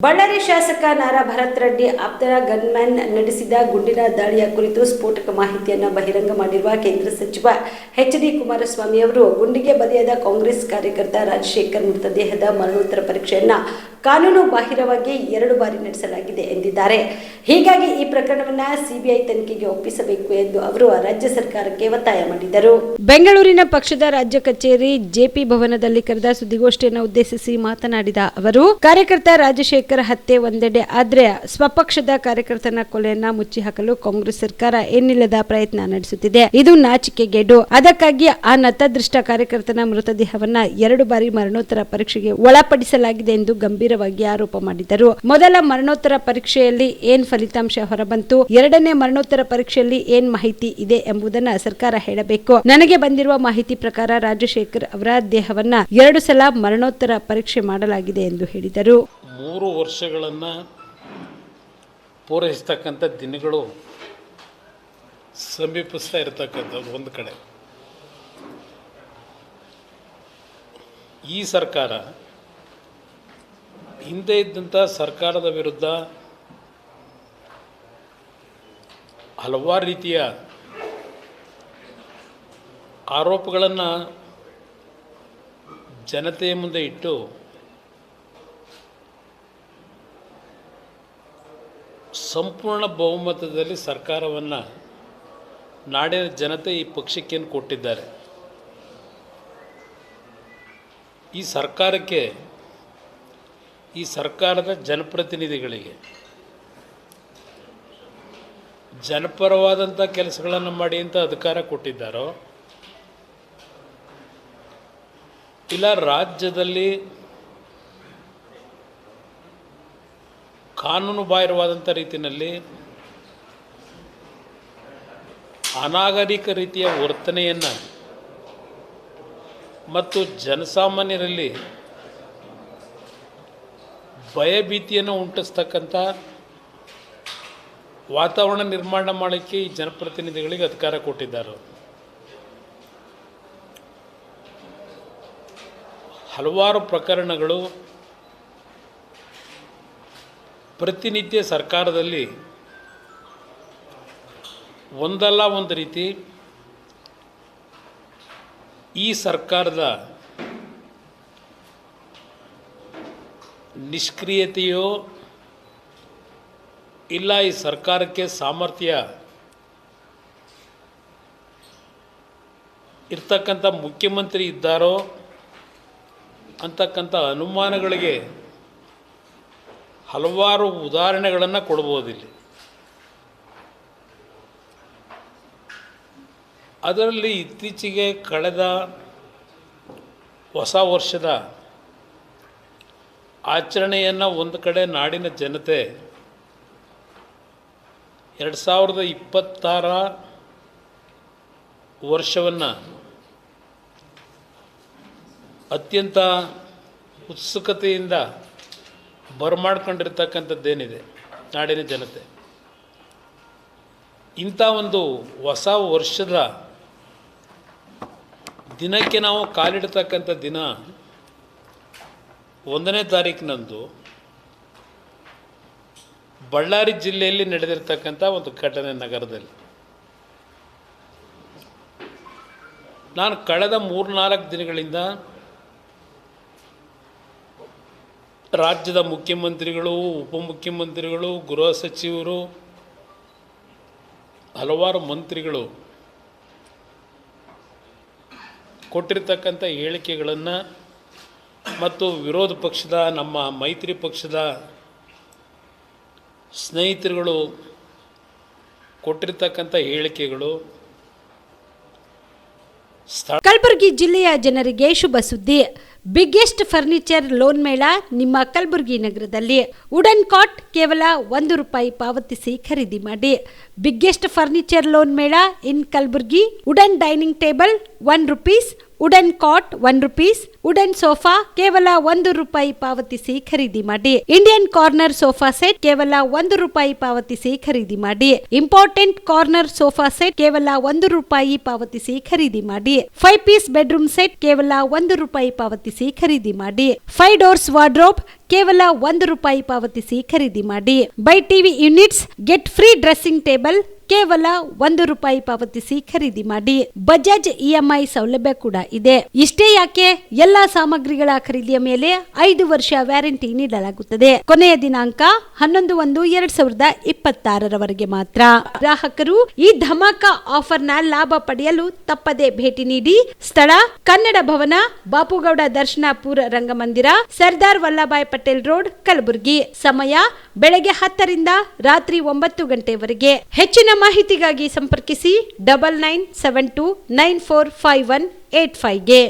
ಬಳ್ಳಾರಿ ಶಾಸಕ ನಾರಾ ಭರತ್ ರೆಡ್ಡಿ ಆಪ್ತರ ಗನ್ಮ್ಯಾನ್ ನಡೆಸಿದ ಗುಂಡಿನ ದಾಳಿಯ ಕುರಿತು ಸ್ಫೋಟಕ ಮಾಹಿತಿಯನ್ನು ಬಹಿರಂಗ ಮಾಡಿರುವ ಕೇಂದ್ರ ಸಚಿವ ಎಚ್.ಡಿ. ಕುಮಾರಸ್ವಾಮಿ ಅವರು ಗುಂಡಿಗೆ ಬಲಿಯಾದ ಕಾಂಗ್ರೆಸ್ ಕಾರ್ಯಕರ್ತ ರಾಜಶೇಖರ್ ಮೃತದೇಹದ ಮರಣೋತ್ತರ ಪರೀಕ್ಷೆಯನ್ನು ಕಾನೂನು ಬಾಹಿರವಾಗಿ 2 ಬಾರಿ ನಡೆಸಲಾಗಿದೆ ಎಂದಿದ್ದಾರೆ. ಹೀಗಾಗಿ ಈ ಪ್ರಕರಣವನ್ನು ಸಿಬಿಐ ತನಿಖೆಗೆ ಒಪ್ಪಿಸಬೇಕು ಎಂದು ಅವರು ರಾಜ್ಯ ಸರ್ಕಾರಕ್ಕೆ ಒತ್ತಾಯ ಮಾಡಿದರು. ಬೆಂಗಳೂರಿನ ಪಕ್ಷದ ರಾಜ್ಯ ಕಚೇರಿ ಜೆಪಿ ಭವನದಲ್ಲಿ ಕರೆದ ಸುದ್ದಿಗೋಷ್ಠಿಯನ್ನು ಉದ್ದೇಶಿಸಿ ಮಾತನಾಡಿದ ಅವರು, ಕಾರ್ಯಕರ್ತ ರಾಜಶೇಖರ್ ಹತ್ಯೆ ಒಂದೆಡೆ ಆದ್ರೆ ಸ್ವಪಕ್ಷದ ಕಾರ್ಯಕರ್ತನ ಕೊಲೆಯನ್ನ ಮುಚ್ಚಿ ಹಾಕಲು ಕಾಂಗ್ರೆಸ್ ಸರ್ಕಾರ ಏನಿಲ್ಲದ ಪ್ರಯತ್ನ ನಡೆಸುತ್ತಿದೆ. ಇದು ನಾಚಿಕೆಗೇಡು. ಅದಕ್ಕಾಗಿ ಆ ನತದೃಷ್ಟ ಕಾರ್ಯಕರ್ತನ ಮೃತದೇಹವನ್ನ 2 ಬಾರಿ ಮರಣೋತ್ತರ ಪರೀಕ್ಷೆಗೆ ಒಳಪಡಿಸಲಾಗಿದೆ ಎಂದು ಗಂಭೀರವಾಗಿ ಆರೋಪ ಮಾಡಿದರು. ಮೊದಲ ಮರಣೋತ್ತರ ಪರೀಕ್ಷೆಯಲ್ಲಿ ಏನ್ ಫಲಿತಾಂಶ ಹೊರಬಂತು, 2ನೇ ಮರಣೋತ್ತರ ಪರೀಕ್ಷೆಯಲ್ಲಿ ಏನ್ ಮಾಹಿತಿ ಇದೆ ಎಂಬುದನ್ನ ಸರ್ಕಾರ ಹೇಳಬೇಕು. ನನಗೆ ಬಂದಿರುವ ಮಾಹಿತಿ ಪ್ರಕಾರ ರಾಜಶೇಖರ್ ಅವರ ದೇಹವನ್ನ 2 ಸಲ ಮರಣೋತ್ತರ ಪರೀಕ್ಷೆ ಮಾಡಲಾಗಿದೆ ಎಂದು ಹೇಳಿದರು. 3 ವರ್ಷಗಳನ್ನು ಪೂರೈಸ್ತಕ್ಕಂಥ ದಿನಗಳು ಸಮೀಪಿಸ್ತಾ ಇರತಕ್ಕಂಥದ್ದು ಒಂದು ಕಡೆ. ಈ ಸರ್ಕಾರ ಹಿಂದೆ ಇದ್ದಂಥ ಸರ್ಕಾರದ ವಿರುದ್ಧ ಹಲವಾರು ರೀತಿಯ ಆರೋಪಗಳನ್ನು ಜನತೆಯ ಮುಂದೆ ಇಟ್ಟು ಸಂಪೂರ್ಣ ಬಹುಮತದಲ್ಲಿ ಸರ್ಕಾರವನ್ನು ನಾಡಿನ ಜನತೆ ಈ ಪಕ್ಷಕ್ಕೇನು ಕೊಟ್ಟಿದ್ದಾರೆ. ಈ ಸರ್ಕಾರಕ್ಕೆ, ಈ ಸರ್ಕಾರದ ಜನಪ್ರತಿನಿಧಿಗಳಿಗೆ ಜನಪರವಾದಂಥ ಕೆಲಸಗಳನ್ನು ಮಾಡಿ ಅಂತ ಅಧಿಕಾರ ಕೊಟ್ಟಿದ್ದಾರೋ, ಇಲ್ಲ ರಾಜ್ಯದಲ್ಲಿ ಕಾನೂನು ಬಾಹಿರವಾದಂಥ ರೀತಿಯಲ್ಲಿ ಅನಾಗರಿಕ ರೀತಿಯ ವರ್ತನೆಯನ್ನು ಮತ್ತು ಜನಸಾಮಾನ್ಯರಲ್ಲಿ ಭಯಭೀತಿಯನ್ನು ಉಂಟಿಸ್ತಕ್ಕಂಥ ವಾತಾವರಣ ನಿರ್ಮಾಣ ಮಾಡೋಕ್ಕೆ ಈ ಜನಪ್ರತಿನಿಧಿಗಳಿಗೆ ಅಧಿಕಾರ ಕೊಟ್ಟಿದ್ದಾರೆ. ಹಲವಾರು ಪ್ರಕರಣಗಳು ಪ್ರತಿನಿತ್ಯ ಸರ್ಕಾರದಲ್ಲಿ ಒಂದಲ್ಲ ಒಂದು ರೀತಿ ಈ ಸರ್ಕಾರದ ನಿಷ್ಕ್ರಿಯತೆಯೋ ಇಲ್ಲ ಈ ಸರ್ಕಾರಕ್ಕೆ ಸಾಮರ್ಥ್ಯ ಇರ್ತಕ್ಕಂಥ ಮುಖ್ಯಮಂತ್ರಿ ಇದ್ದಾರೋ ಅಂತಕ್ಕಂಥ ಅನುಮಾನಗಳಿಗೆ ಹಲವಾರು ಉದಾಹರಣೆಗಳನ್ನು ಕೊಡ್ಬೋದಿಲ್ಲಿ. ಅದರಲ್ಲಿ ಇತ್ತೀಚೆಗೆ ಕಳೆದ ಹೊಸ ವರ್ಷದ ಆಚರಣೆಯನ್ನು ಒಂದು ಕಡೆ ನಾಡಿನ ಜನತೆ 2026 ವರ್ಷವನ್ನು ಅತ್ಯಂತ ಉತ್ಸುಕತೆಯಿಂದ ಬರಮಾಡ್ಕೊಂಡಿರ್ತಕ್ಕಂಥದ್ದೇನಿದೆ ನಾಡಿನ ಜನತೆ, ಇಂಥ ಒಂದು ಹೊಸ ವರ್ಷದ ದಿನಕ್ಕೆ ನಾವು ಕಾಲಿಡ್ತಕ್ಕಂಥ ದಿನ 1ನೇ ತಾರೀಕಿನಂದು ಬಳ್ಳಾರಿ ಜಿಲ್ಲೆಯಲ್ಲಿ ನಡೆದಿರ್ತಕ್ಕಂಥ ಒಂದು ಘಟನೆ. ನಗರದಲ್ಲಿ ನಾನು ಕಳೆದ 3-4 ದಿನಗಳಿಂದ ರಾಜ್ಯದ ಮುಖ್ಯಮಂತ್ರಿಗಳು, ಉಪಮುಖ್ಯಮಂತ್ರಿಗಳು, ಗೃಹ ಸಚಿವರು, ಹಲವಾರು ಮಂತ್ರಿಗಳು ಕೊಟ್ಟಿರ್ತಕ್ಕಂಥ ಹೇಳಿಕೆಗಳನ್ನು ಮತ್ತು ವಿರೋಧ ಪಕ್ಷದ ನಮ್ಮ ಮೈತ್ರಿ ಪಕ್ಷದ ಸ್ನೇಹಿತರುಗಳು ಕೊಟ್ಟಿರ್ತಕ್ಕಂಥ ಹೇಳಿಕೆಗಳು ಕಲಬುರಗಿ ಜಿಲ್ಲೆಯ ಜನರಿಗೆ ಶುಭ ಸುದ್ದಿ. ಬಿಗ್ಗೆಸ್ಟ್ ಫರ್ನಿಚರ್ ಲೋನ್ ಮೇಳ ನಿಮ್ಮ ಕಲಬುರಗಿ ನಗರದಲ್ಲಿ. ವುಡನ್ ಕಾಟ್ ಕೇವಲ ₹1 ಪಾವತಿಸಿ ಖರೀದಿ ಮಾಡಿ. ಬಿಗ್ಗೆಸ್ಟ್ ಫರ್ನಿಚರ್ ಲೋನ್ ಮೇಳ in Kalaburagi. Wooden dining table ₹1, wooden cot ₹1, wooden sofa ಕೇವಲ ₹1 ಪಾವತಿಸಿ ಖರೀದಿ ಮಾಡಿ. ಇಂಡಿಯನ್ ಕಾರ್ನರ್ ಸೋಫಾ ಸೆಟ್ ಕೇವಲ ₹1 ಪಾವತಿಸಿ ಖರೀದಿ ಮಾಡಿ. ಇಂಪಾರ್ಟೆಂಟ್ ಕಾರ್ನರ್ ಸೋಫಾ ಸೆಟ್ ಕೇವಲ ₹1 ಪಾವತಿಸಿ ಖರೀದಿ ಮಾಡಿ. 5 ಪೀಸ್ ಬೆಡ್ರೂಮ್ ಸೆಟ್ ಕೇವಲ ₹1 ಪಾವತಿಸಿ ಖರೀದಿ ಮಾಡಿ. 5 ಡೋರ್ಸ್ ವಾರ್ಡ್ರೋಬ್ ಕೇವಲ ₹1 ಪಾವತಿಸಿ ಖರೀದಿ ಮಾಡಿ. By TV units get free dressing table ಕೇವಲ ₹1 ಪಾವತಿಸಿ ಖರೀದಿ ಮಾಡಿ. ಬಜಾಜ್ EMI ಸೌಲಭ್ಯ ಕೂಡ ಇದೆ. ಇಷ್ಟೇ ಯಾಕೆ, ಎಲ್ಲಾ ಸಾಮಗ್ರಿಗಳ ಖರೀದಿಯ ಮೇಲೆ 5 ವರ್ಷ ವ್ಯಾರಂಟಿ ನೀಡಲಾಗುತ್ತದೆ. ಕೊನೆಯ ದಿನಾಂಕ 11/1/2026 ಮಾತ್ರ. ಗ್ರಾಹಕರು ಈ ಧಮಾಕ ಆಫರ್ನ ಲಾಭ ಪಡೆಯಲು ತಪ್ಪದೆ ಭೇಟಿ ನೀಡಿ. ಸ್ಥಳ ಕನ್ನಡ ಭವನ, ಬಾಪುಗೌಡ ದರ್ಶನಪುರ ರಂಗಮಂದಿರ, ಸರ್ದಾರ್ ವಲ್ಲಭಾಯ್ ಪಟೇಲ್ ರೋಡ್, ಕಲಬುರಗಿ. ಸಮಯ ಬೆಳಗ್ಗೆ 10 ರಿಂದ ರಾತ್ರಿ 9 ಗಂಟೆವರೆಗೆ. ಹೆಚ್ಚಿನ ಮಾಹಿತಿಗಾಗಿ ಸಂಪರ್ಕಿಸಿ 9972945185 ಗೆ.